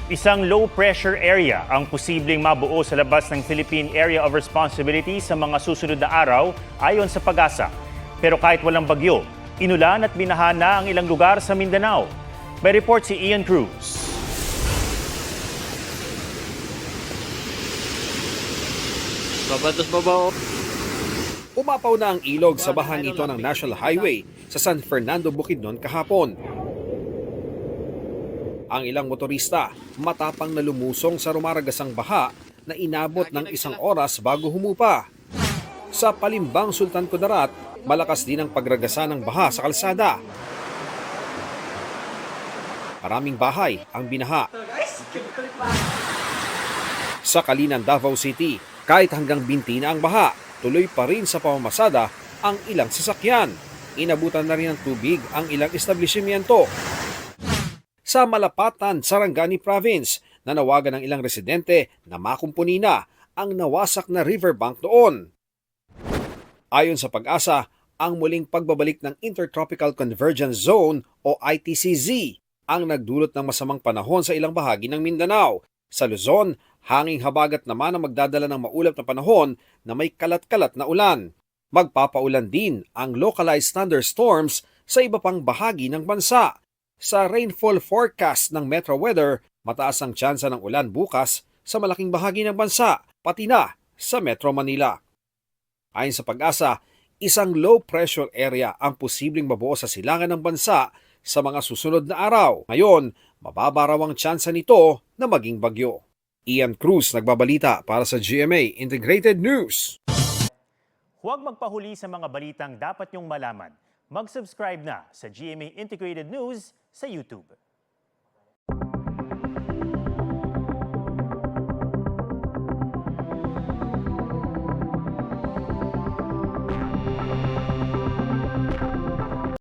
Isang low-pressure area ang posibleng mabuo sa labas ng Philippine Area of Responsibility sa mga susunod na araw ayon sa PAGASA. Pero kahit walang bagyo, inulan at binaha na ang ilang lugar sa Mindanao. May report si Ian Cruz. Babatos babaw. Umapaw na ang ilog sa bahang ito ng National Highway sa San Fernando, Bukidnon kahapon. Ang ilang motorista matapang na lumusong sa rumaragasang baha na inabot ng 1 oras bago humupa. Sa Palimbang, Sultan Kudarat, malakas din ang pagragasa ng baha sa kalsada. Maraming bahay ang binaha. Sa Kalinan, Davao City, kahit hanggang binti na ang baha, tuloy pa rin sa pamamasada ang ilang sasakyan. Inabutan na rin ng tubig ang ilang establishmento. Sa Malapatan, Sarangani Province, nanawagan ng ilang residente na makumpuni na ang nawasak na riverbank doon. Ayon sa PAGASA, ang muling pagbabalik ng Intertropical Convergence Zone o ITCZ ang nagdulot ng masamang panahon sa ilang bahagi ng Mindanao. Sa Luzon, hanging habagat naman ang magdadala ng maulap na panahon na may kalat-kalat na ulan. Magpapaulan din ang localized thunderstorms sa iba pang bahagi ng bansa. Sa rainfall forecast ng Metro Weather, mataas ang tsansa ng ulan bukas sa malaking bahagi ng bansa, pati na sa Metro Manila. Ayon sa PAGASA, isang low-pressure area ang posibleng mabuo sa silangan ng bansa sa mga susunod na araw. Ngayon, mababa raw ang tsansa nito na maging bagyo. Ian Cruz nagbabalita para sa GMA Integrated News. Huwag magpahuli sa mga balitang dapat niyong malaman. Mag-subscribe na sa GMA Integrated News sa YouTube.